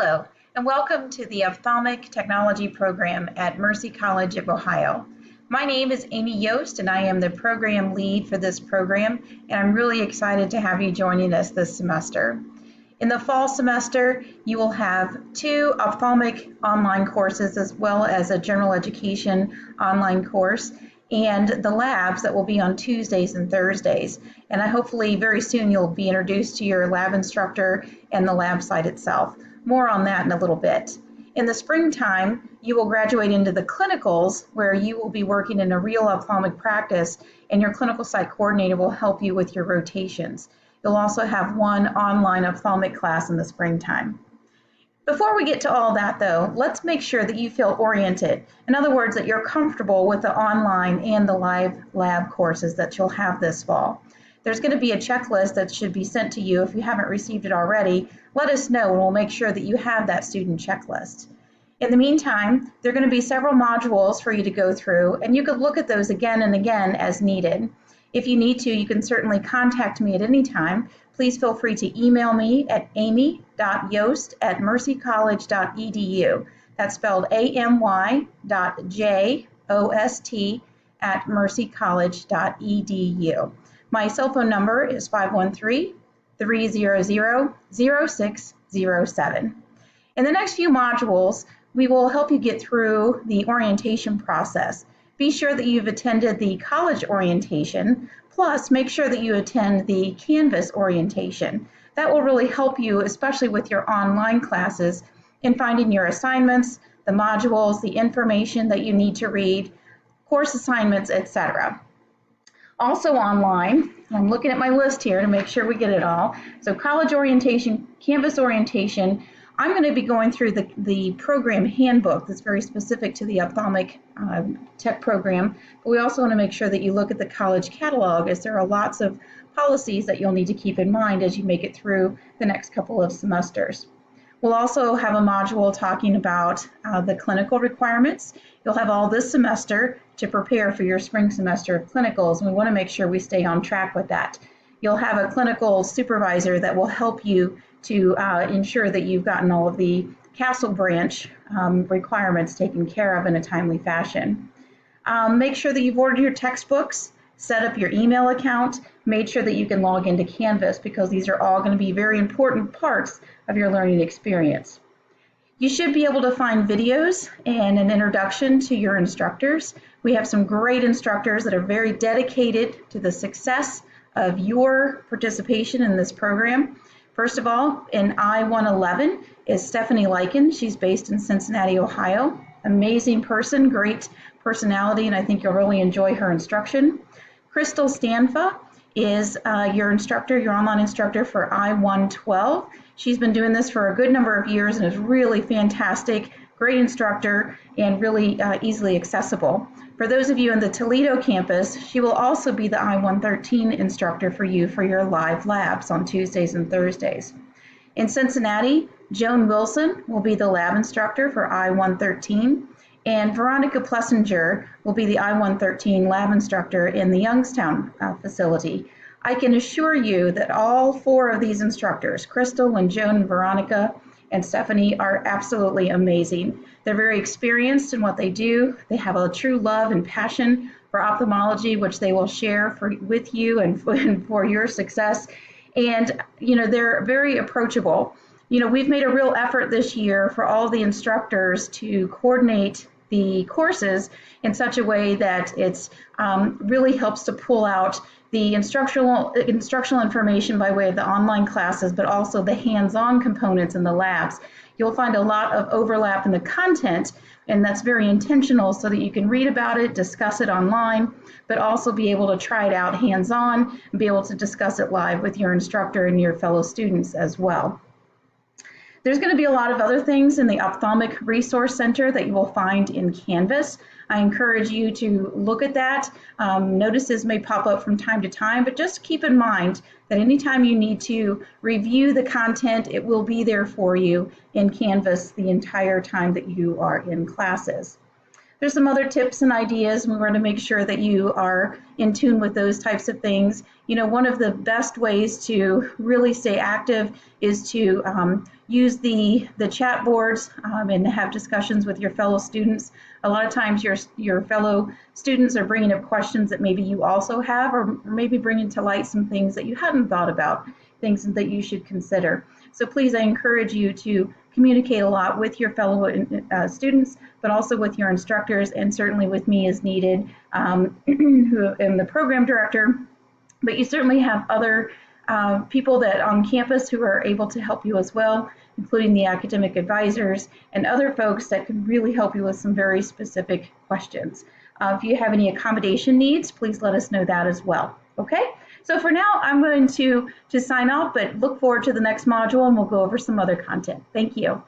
Hello, and welcome to the Ophthalmic Technology Program at Mercy College of Ohio. My name is Amy Yost, and I am the program lead for this program, and I'm really excited to have you joining us this semester. In the fall semester, you will have 2 ophthalmic online courses as well as a general education online course, and the labs that will be on Tuesdays and Thursdays. And hopefully very soon you'll be introduced to your lab instructor and the lab site itself. More on that in a little bit. In the springtime, you will graduate into the clinicals where you will be working in a real ophthalmic practice, and your clinical site coordinator will help you with your rotations. You'll also have one online ophthalmic class in the springtime. Before we get to all that though, let's make sure that you feel oriented. In other words, that you're comfortable with the online and the live lab courses that you'll have this fall. There's going to be a checklist that should be sent to you. If you haven't received it already, let us know and we'll make sure that you have that student checklist. In the meantime, there are going to be several modules for you to go through, and you could look at those again and again as needed. If you need to, you can certainly contact me at any time. Please feel free to email me at amy.yost@mercycollege.edu. That's spelled amy.jost@mercycollege.edu. My cell phone number is 513-300-0607. In the next few modules, we will help you get through the orientation process. Be sure that you've attended the college orientation, plus make sure that you attend the Canvas orientation. That will really help you, especially with your online classes, in finding your assignments, the modules, the information that you need to read, course assignments, etc. Also online, I'm looking at my list here to make sure we get it all. So college orientation, Canvas orientation, I'm going to be going through the program handbook that's very specific to the ophthalmic tech program, but we also want to make sure that you look at the college catalog, as there are lots of policies that you'll need to keep in mind as you make it through the next couple of semesters. We'll also have a module talking about the clinical requirements. You'll have all this semester to prepare for your spring semester of clinicals, and we want to make sure we stay on track with that. You'll have a clinical supervisor that will help you to ensure that you've gotten all of the Castle Branch requirements taken care of in a timely fashion. Make sure that you've ordered your textbooks, set up your email account, made sure that you can log into Canvas, because these are all going to be very important parts of your learning experience. You should be able to find videos and an introduction to your instructors. We have some great instructors that are very dedicated to the success of your participation in this program. First of all, in I-111 is Stephanie Lyken. She's based in Cincinnati, Ohio. Amazing person, great personality, and I think you'll really enjoy her instruction. Crystal Stanfa is your instructor, your online instructor for I-112. She's been doing this for a good number of years and is really fantastic, great instructor, and really easily accessible. For those of you in the Toledo campus, she will also be the I-113 instructor for you for your live labs on Tuesdays and Thursdays. In Cincinnati, Joan Wilson will be the lab instructor for I-113, and Veronica Plessinger will be the I-113 lab instructor in the Youngstown facility. I can assure you that all 4 of these instructors, Crystal and Joan and Veronica and Stephanie, are absolutely amazing. They're very experienced in what they do. They have a true love and passion for ophthalmology, which they will share with you and for your success. And, they're very approachable. We've made a real effort this year for all the instructors to coordinate the courses in such a way that it's really helps to pull out the instructional information by way of the online classes, but also the hands-on components in the labs. You'll find a lot of overlap in the content, and that's very intentional so that you can read about it, discuss it online, but also be able to try it out hands-on and be able to discuss it live with your instructor and your fellow students as well. There's going to be a lot of other things in the Ophthalmic Resource Center that you will find in Canvas. I encourage you to look at that. Notices may pop up from time to time, but just keep in mind that anytime you need to review the content, it will be there for you in Canvas the entire time that you are in classes. There's some other tips and ideas, and we want to make sure that you are in tune with those types of things. You know, one of the best ways to really stay active is to use the chat boards and have discussions with your fellow students. A lot of times your fellow students are bringing up questions that maybe you also have, or maybe bringing to light some things that you hadn't thought about, things that you should consider. So please, I encourage you to communicate a lot with your fellow students, but also with your instructors, and certainly with me as needed, who am the program director. But you certainly have other people that on campus who are able to help you as well, including the academic advisors and other folks that can really help you with some very specific questions. If you have any accommodation needs, please let us know that as well. Okay, so for now, I'm going to sign off, but look forward to the next module and we'll go over some other content. Thank you.